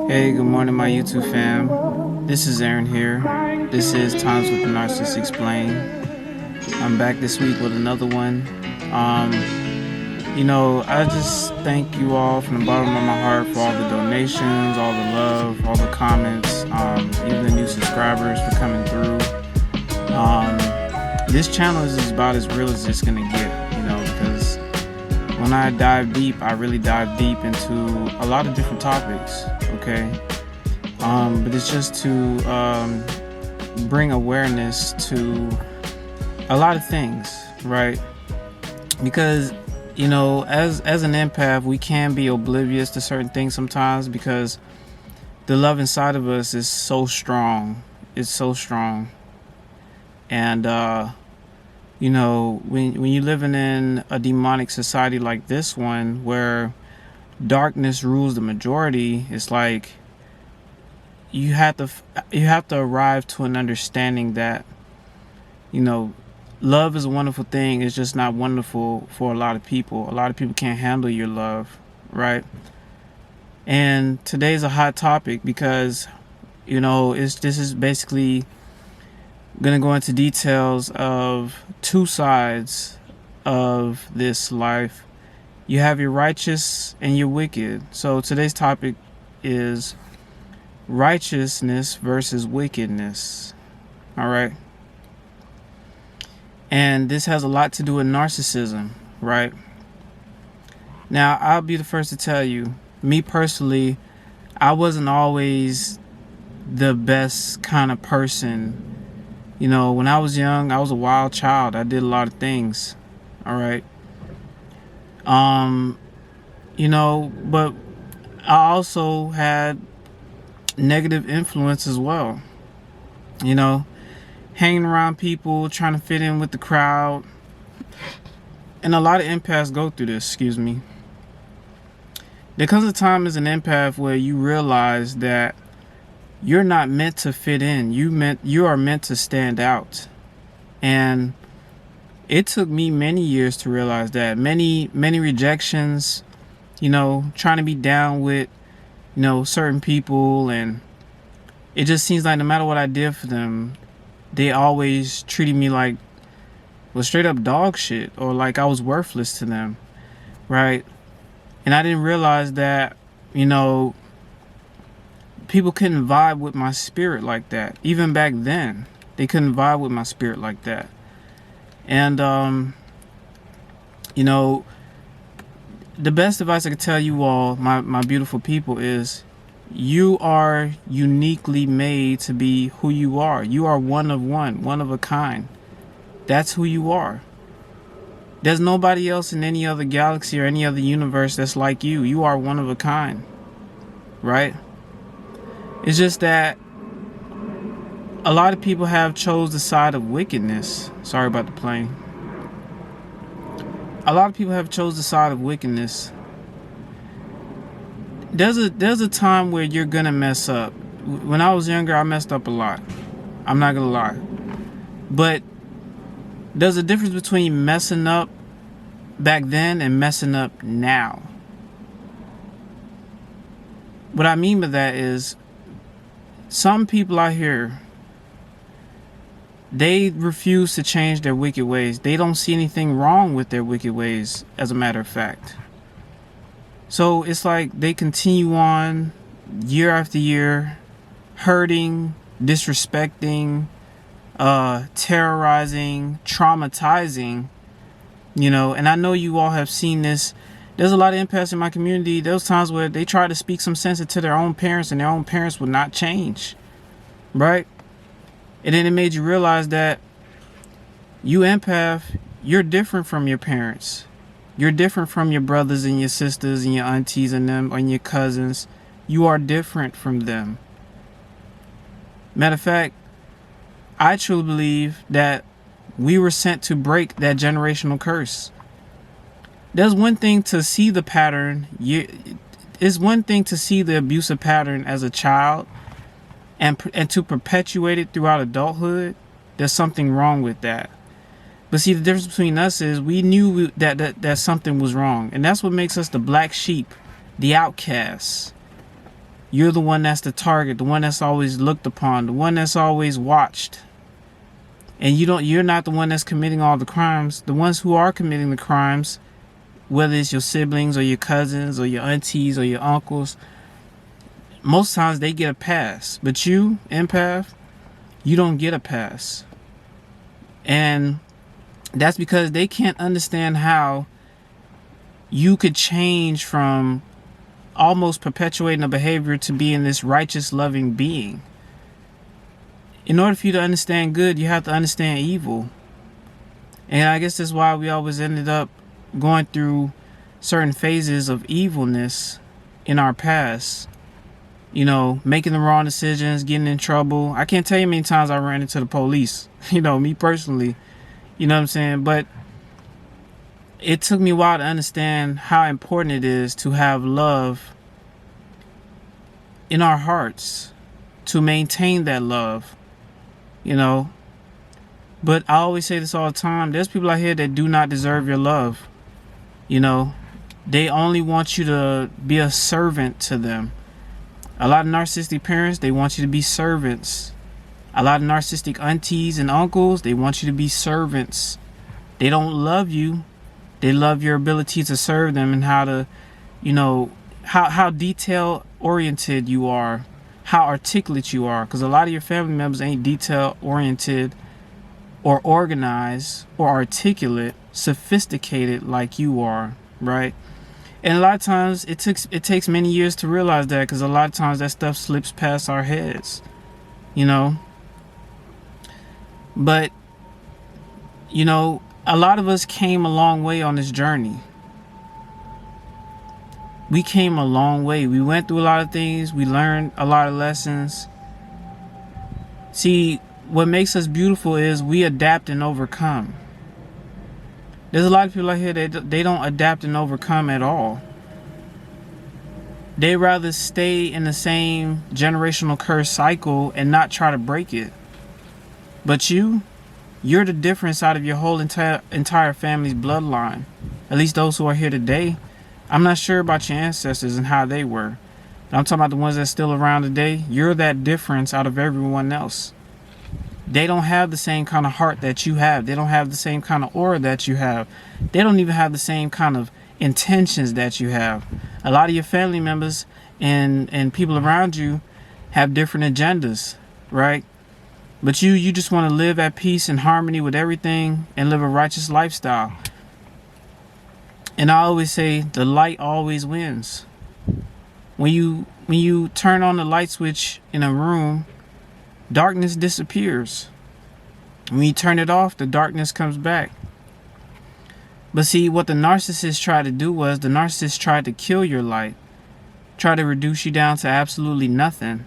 Hey, good morning, my YouTube fam. This is Aaron here. This is Times with the Narcissist Explained. I'm back this week with another one. I just thank you all from the bottom of my heart for all the donations, all the love, all the comments, even the new subscribers for coming through. This channel is about as real as it's gonna get, because when I dive deep, I really dive deep into a lot of different topics, okay? But it's just to bring awareness to a lot of things, right? Because, as an empath, we can be oblivious to certain things sometimes because the love inside of us is so strong. It's so strong. And, when you're living in a demonic society like this one, where darkness rules the majority, it's like you have to arrive to an understanding that, love is a wonderful thing. It's just not wonderful for a lot of people. A lot of people can't handle your love, right? And today's a hot topic because, this is basically gonna go into details of two sides of this life. You have your righteous and your wicked. So today's topic is righteousness versus wickedness. All right. And this has a lot to do with narcissism, right? Now, I'll be the first to tell you, me personally, I wasn't always the best kind of person. When I was young, I was a wild child. I did a lot of things. All right. But I also had negative influence as well. Hanging around people, trying to fit in with the crowd. And a lot of empaths go through this, There comes a time as an empath where you realize that you're not meant to fit in. You are meant to stand out. And it took me many years to realize that. Many rejections, trying to be down with, certain people. And it just seems like no matter what I did for them, they always treated me like, straight up dog shit, or like I was worthless to them, right? And I didn't realize that, people couldn't vibe with my spirit like that. Even back then, they couldn't vibe with my spirit like that. And, the best advice I could tell you all, my beautiful people, is you are uniquely made to be who you are. You are one of a kind. That's who you are. There's nobody else in any other galaxy or any other universe that's like you. You are one of a kind, right? It's just that a lot of people have chose the side of wickedness. Sorry about the plane. A lot of people have chose the side of wickedness. There's a time where you're gonna mess up. When I was younger, I messed up a lot. I'm not gonna lie. But there's a difference between messing up back then and messing up now. What I mean by that is, some people out here, they refuse to change their wicked ways. They don't see anything wrong with their wicked ways, as a matter of fact. So it's like they continue on year after year, hurting, disrespecting, terrorizing, traumatizing, and I know you all have seen this. There's a lot of empaths in my community. Those times where they try to speak some sense into their own parents and their own parents would not change, right? And then it made you realize that you empath, you're different from your parents. You're different from your brothers and your sisters and your aunties and them and your cousins. You are different from them. Matter of fact, I truly believe that we were sent to break that generational curse. There's one thing to see the pattern. It's one thing to see the abusive pattern as a child and to perpetuate it throughout adulthood. There's something wrong with that. But see, the difference between us is we knew that something was wrong. And that's what makes us the black sheep, the outcasts. You're the one that's the target, the one that's always looked upon, the one that's always watched. And you're not the one that's committing all the crimes. The ones who are committing the crimes, whether it's your siblings or your cousins or your aunties or your uncles, most times they get a pass. But you, empath, you don't get a pass. And that's because they can't understand how you could change from almost perpetuating a behavior to being this righteous, loving being. In order for you to understand good, you have to understand evil. And I guess that's why we always ended up going through certain phases of evilness in our past. You know, making the wrong decisions, getting in trouble. I can't tell you how many times I ran into the police. You know, me personally. You know what I'm saying? But it took me a while to understand how important it is to have love in our hearts, to maintain that love, you know. But I always say this all the time. There's people out here that do not deserve your love. You know, they only want you to be a servant to them. A lot of narcissistic parents, they want you to be servants. A lot of narcissistic aunties and uncles, they want you to be servants. They don't love you. They love your ability to serve them and how to, you know, how detail oriented you are, how articulate you are. Because a lot of your family members ain't detail oriented or organized or articulate, sophisticated like you are, right? And a lot of times it takes many years to realize that, because a lot of times that stuff slips past our heads, you know. But, you know, a lot of us came a long way on this journey. We came a long way. We went through a lot of things. We learned a lot of lessons. See, what makes us beautiful is we adapt and overcome. There's a lot of people out here that they don't adapt and overcome at all. They rather stay in the same generational curse cycle and not try to break it. But you're the difference out of your whole entire family's bloodline. At least those who are here today. I'm not sure about your ancestors and how they were. But I'm talking about the ones that's still around today. You're that difference out of everyone else. They don't have the same kind of heart that you have. They don't have the same kind of aura that you have. They don't even have the same kind of intentions that you have. A lot of your family members and people around you have different agendas, right? But you just want to live at peace and harmony with everything and live a righteous lifestyle. And I always say the light always wins. When you turn on the light switch in a room, darkness disappears. When you turn it off, the darkness comes back. But see, what the narcissist tried to do was the narcissist tried to kill your light, try to reduce you down to absolutely nothing,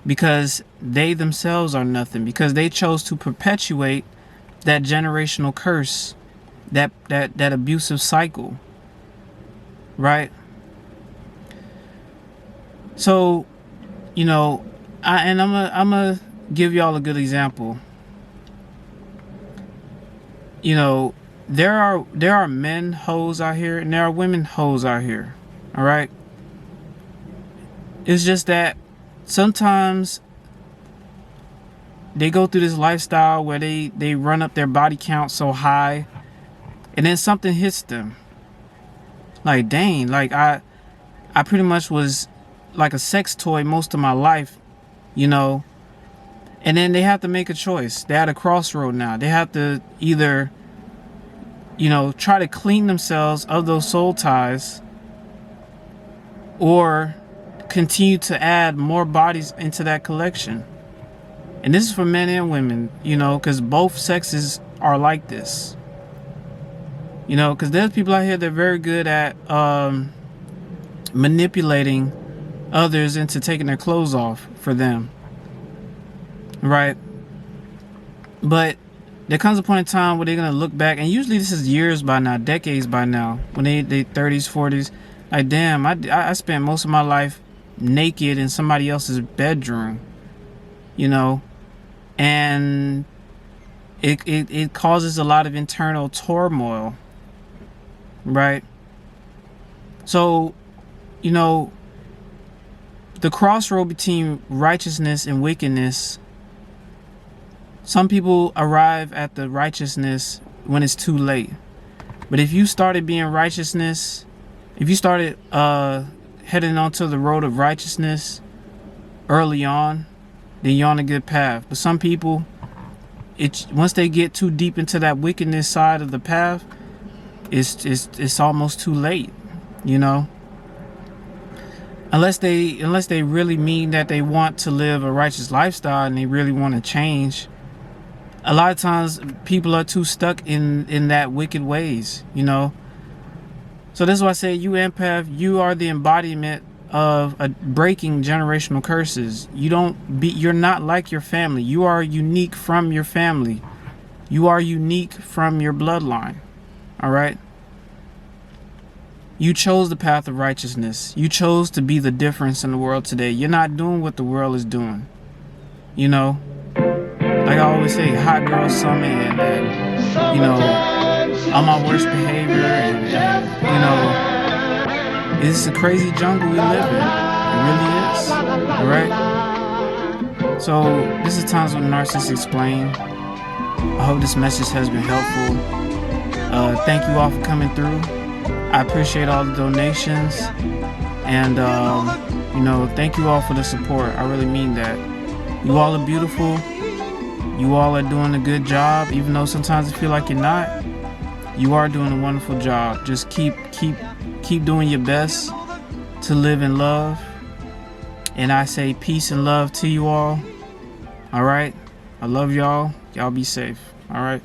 because they themselves are nothing, because they chose to perpetuate that generational curse, that abusive cycle, right? So, you know, I'm gonna give y'all a good example. You know, there are men hoes out here and there are women hoes out here. All right. It's just that sometimes they go through this lifestyle where they run up their body count so high, and then something hits them. Like, dang, like I pretty much was like a sex toy most of my life, you know. And then they have to make a choice. They're at a crossroad now. They have to either, you know, try to clean themselves of those soul ties, or continue to add more bodies into that collection. And this is for men and women, you know, because both sexes are like this. You know, because there's people out here that are very good at manipulating others into taking their clothes off for them. Right? But there comes a point in time where they're going to look back, and usually this is years by now, decades by now, when they 30s, 40s, like, damn, I spent most of my life naked in somebody else's bedroom, you know, and it causes a lot of internal turmoil, right? So, you know, the crossroad between righteousness and wickedness. Some people arrive at the righteousness when it's too late. But if you started being righteousness, if you started heading onto the road of righteousness early on, then you're on a good path. But some people, once they get too deep into that wickedness side of the path, it's almost too late, you know. Unless they really mean that they want to live a righteous lifestyle and they really want to change. A lot of times people are too stuck in that wicked ways, you know. So this is why I say, you empath, you are the embodiment of breaking generational curses. You're not like your family. You are unique from your family. You are unique from your bloodline. All right? You chose the path of righteousness. You chose to be the difference in the world today. You're not doing what the world is doing. You know? Like I always say, hot girl summer, and you know, on my worst behavior, and you know, it's a crazy jungle we live in. It really is. Alright? So this is Times with Narcissist Explained. I hope this message has been helpful. Thank you all for coming through. I appreciate all the donations, and you know, thank you all for the support. I really mean that. You all are beautiful. You all are doing a good job, even though sometimes you feel like you're not. You are doing a wonderful job. Just keep doing your best to live in love. And I say peace and love to you all. All right? I love y'all. Y'all be safe. All right?